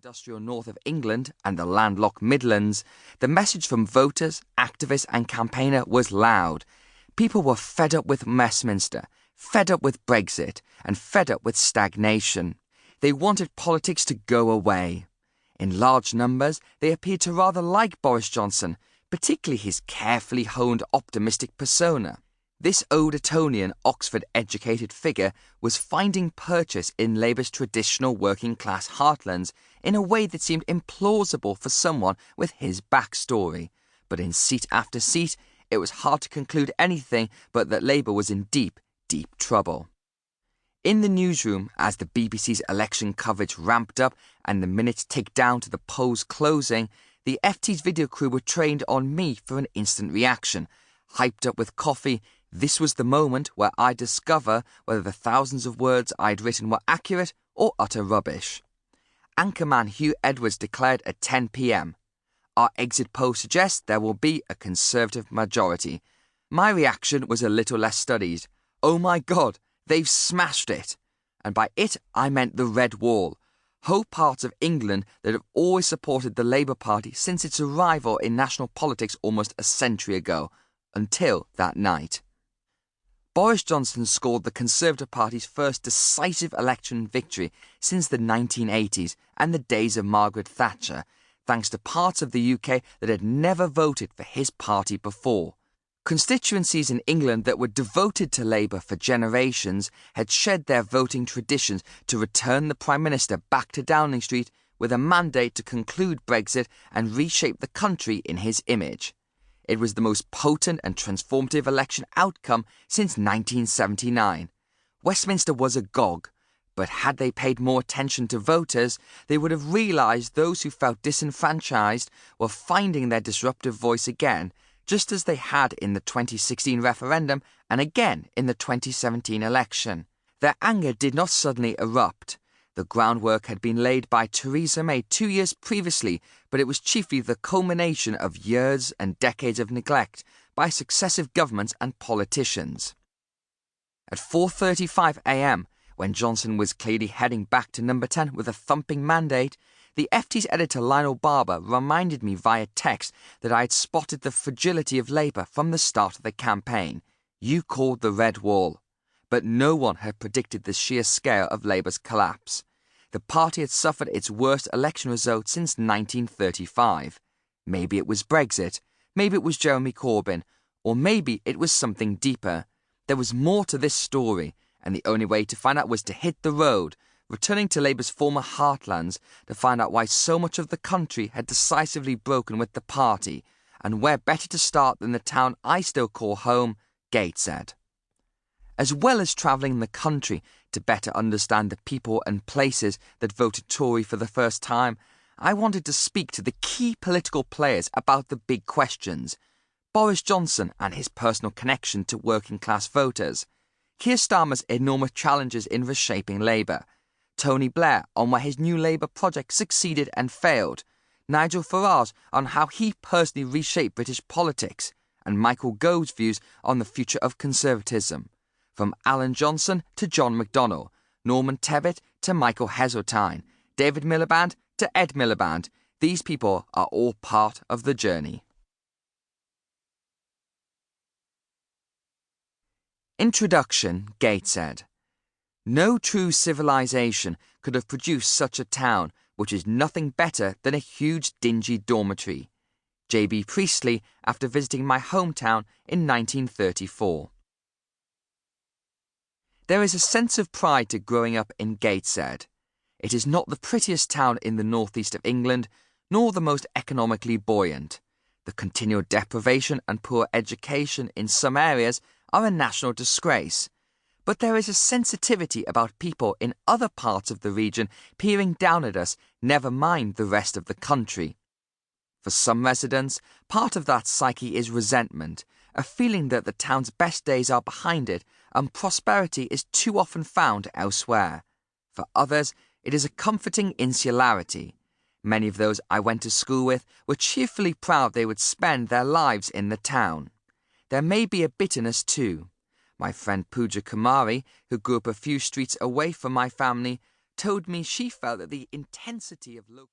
industrial north of England and the landlocked Midlands, the message from voters, activists and campaigner was loud. People were fed up with Westminster, fed up with Brexit, and fed up with stagnation. They wanted politics to go away. In large numbers, they appeared to rather like Boris Johnson, particularly his carefully honed optimistic persona. This Oldetonian, Oxford-educated figure was finding purchase in Labour's traditional working-class heartlands in a way that seemed implausible for someone with his backstory. But in seat after seat, it was hard to conclude anything but that Labour was in deep, deep trouble. In the newsroom, as the BBC's election coverage ramped up and the minutes ticked down to the polls closing, the FT's video crew were trained on me for an instant reaction. Hyped up with coffee, this was the moment where I'd discover whether the thousands of words I'd written were accurate or utter rubbish. Anchorman Hugh Edwards declared at 10 p.m. Our exit poll suggests there will be a Conservative majority. My reaction was a little less studied. Oh my God, they've smashed it. And by it, I meant the Red Wall. Whole parts of England that have always supported the Labour Party since its arrival in national politics almost a century ago, until that night. Boris Johnson scored the Conservative Party's first decisive election victory since the 1980s and the days of Margaret Thatcher, thanks to parts of the UK that had never voted for his party before. Constituencies in England that were devoted to Labour for generations had shed their voting traditions to return the Prime Minister back to Downing Street with a mandate to conclude Brexit and reshape the country in his image. It was the most potent and transformative election outcome since 1979. Westminster was agog, but had they paid more attention to voters, they would have realised those who felt disenfranchised were finding their disruptive voice again, just as they had in the 2016 referendum and again in the 2017 election. Their anger did not suddenly erupt. The groundwork had been laid by Theresa May 2 years previously, but it was chiefly the culmination of years and decades of neglect by successive governments and politicians. At 4:35 a.m, when Johnson was clearly heading back to number 10 with a thumping mandate, the FT's editor Lionel Barber reminded me via text that I had spotted the fragility of Labour from the start of the campaign. You called the Red Wall. But no one had predicted the sheer scale of Labour's collapse. The party had suffered its worst election result since 1935. Maybe it was Brexit, maybe it was Jeremy Corbyn, or maybe it was something deeper. There was more to this story, and the only way to find out was to hit the road, returning to Labour's former heartlands to find out why so much of the country had decisively broken with the party, and where better to start than the town I still call home, Gateshead. As well as travelling the country to better understand the people and places that voted Tory for the first time, I wanted to speak to the key political players about the big questions. Boris Johnson and his personal connection to working-class voters. Keir Starmer's enormous challenges in reshaping Labour. Tony Blair on why his new Labour project succeeded and failed. Nigel Farage on how he personally reshaped British politics. And Michael Gove's views on the future of conservatism. From Alan Johnson to John McDonnell, Norman Tebbit to Michael Heseltine, David Miliband to Ed Miliband, these people are all part of the journey. Introduction, Gateshead. No true civilization could have produced such a town, which is nothing better than a huge dingy dormitory. J.B. Priestley, after visiting my hometown in 1934. There is a sense of pride to growing up in Gateshead. It is not the prettiest town in the northeast of England, nor the most economically buoyant. The continual deprivation and poor education in some areas are a national disgrace. But there is a sensitivity about people in other parts of the region peering down at us, never mind the rest of the country. For some residents, part of that psyche is resentment, a feeling that the town's best days are behind it and prosperity is too often found elsewhere. For others, it is a comforting insularity. Many of those I went to school with were cheerfully proud they would spend their lives in the town. There may be a bitterness too. My friend Pooja Kumari, who grew up a few streets away from my family, told me she felt that the intensity of local